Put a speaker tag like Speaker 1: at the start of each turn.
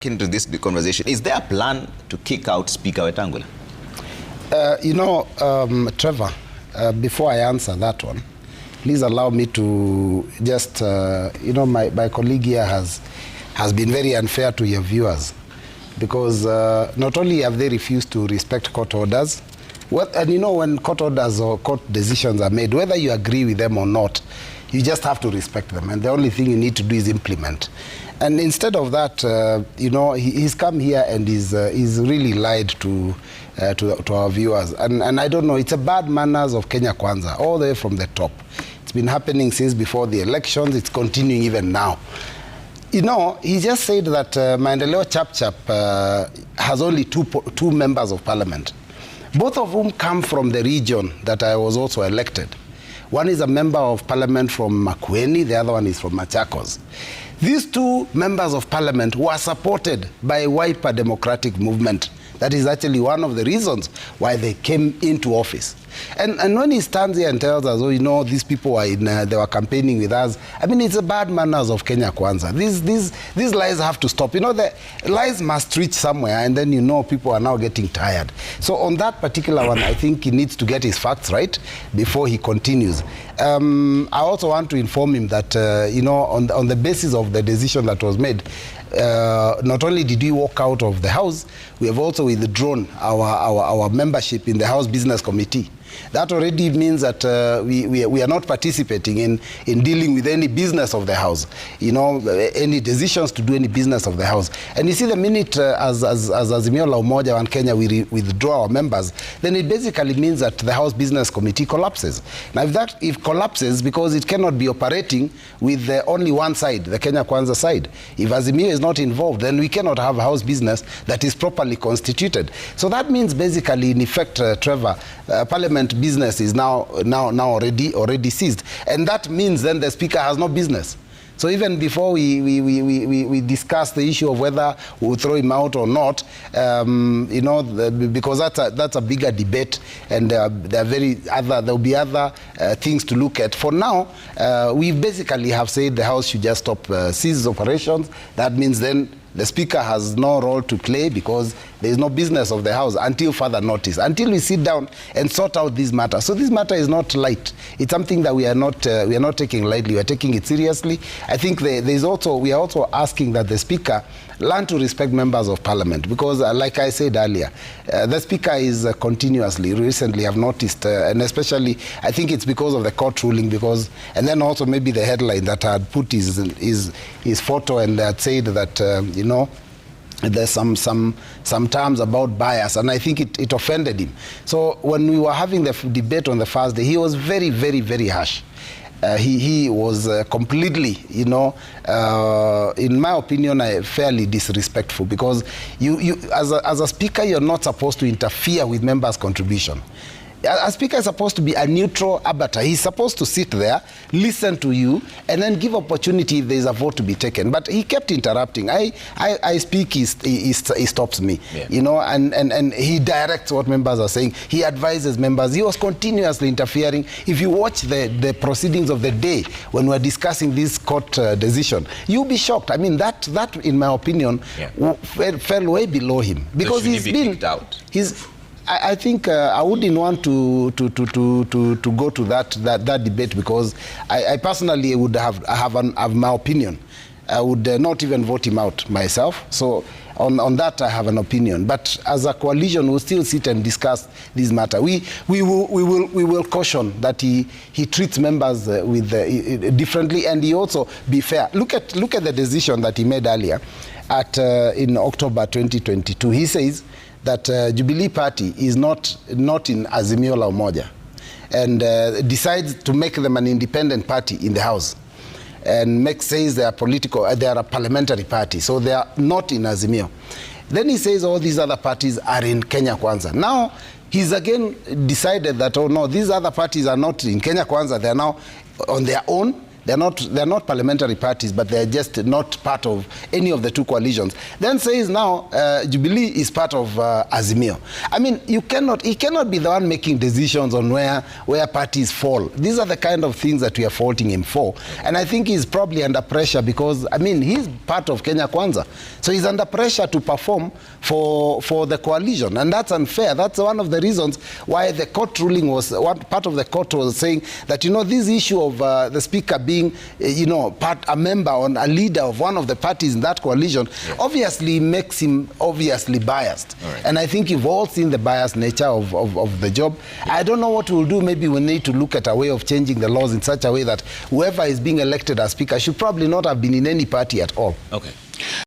Speaker 1: Into this conversation, is there a plan to kick out Speaker Wetangula?
Speaker 2: Trevor, before I answer that one, please allow me to just, my colleague here has been very unfair to your viewers, because not only have they refused to respect court orders, when court orders or court decisions are made, whether you agree with them or not, you just have to respect them, and the only thing you need to do is implement. And instead of that, he's come here and he's really lied to our viewers. And I don't know, it's a bad manners of Kenya Kwanza, all the way from the top. It's been happening since before the elections. It's continuing even now. He just said that Maendeleo Chap has only two members of parliament, both of whom come from the region that I was also elected. One is a member of parliament from Makueni, the other one is from Machakos. These two members of parliament were supported by Wiper Democratic Movement. That is actually one of the reasons why they came into office. And when he stands here and tells us, these people were they were campaigning with us, I mean, it's a bad manners of Kenya Kwanza. These lies have to stop. The lies must reach somewhere, and then people are now getting tired. So on that particular one, I think he needs to get his facts right before he continues. I also want to inform him that, on the basis of the decision that was made, not only did we walk out of the House, we have also withdrawn our membership in the House Business Committee. That already means that we are not participating in dealing with any business of the House, any decisions to do any business of the House. And you see, the minute as Azimio la Umoja and Kenya we withdraw our members, then it basically means that the House Business Committee collapses. Now, if it collapses, because it cannot be operating with only one side, the Kenya Kwanza side. If Azimio is not involved, then we cannot have a House business that is properly constituted. So that means basically, in effect, Trevor, Parliament business is now already ceased, and that means then the Speaker has no business. So even before we discuss the issue of whether we'll throw him out or not, because that's a bigger debate, and there'll be other things to look at. For now, we basically have said the House should just stop cease operations. That means then the Speaker has no role to play, because there is no business of the House until further notice, until we sit down and sort out this matter. So this matter is not light. It's something that we are not taking lightly. We are taking it seriously. I think we are also asking that the Speaker learn to respect members of Parliament, because like I said earlier, the Speaker is recently have noticed, and especially I think it's because of the court ruling, and then also maybe the headline that had put his photo and had said that there's some terms about bias, and I think it offended him. So when we were having the debate on the first day, he was very, very, very harsh. He was completely, in my opinion, fairly disrespectful, because you as a Speaker, you're not supposed to interfere with members' contribution. A Speaker is supposed to be a neutral arbiter. He's supposed to sit there, listen to you, and then give opportunity if there is a vote to be taken. But he kept interrupting. I speak, he stops me, and he directs what members are saying. He advises members. He was continuously interfering. If you watch the proceedings of the day when we're discussing this court decision, you'll be shocked. I mean, that in my opinion, fell way below him, because
Speaker 1: he's been kicked out.
Speaker 2: I think I wouldn't want to go to that debate, because I personally would have my opinion. I would not even vote him out myself. So on that I have an opinion. But as a coalition, we'll still sit and discuss this matter. We will caution that he treats members differently, and he also be fair. Look at the decision that he made earlier in October 2022. He says that Jubilee Party is not in Azimio la Umoja, and decides to make them an independent party in the House, and says they are a parliamentary party, so they are not in Azimio. Then he says all these other parties are in Kenya Kwanza. Now he's again decided that, oh no, these other parties are not in Kenya Kwanza, they are now on their own. they're not parliamentary parties, but they're just not part of any of the two coalitions. Then says now Jubilee is part of Azimio. I mean, he cannot be the one making decisions on where parties fall. These are the kind of things that we are faulting him for. And I think he's probably under pressure because, I mean, he's part of Kenya Kwanza. So he's under pressure to perform for the coalition. And that's unfair. That's one of the reasons why the court ruling was, one part of the court was saying that, you know, this issue of the speaker being, you know, a member or a leader of one of the parties in that coalition, obviously makes him obviously biased. Right. And I think you've all seen the biased nature of the job. I don't know what we'll do. Maybe we need to look at a way of changing the laws in such a way that whoever is being elected as speaker should probably not have been in any party at all.
Speaker 1: Okay.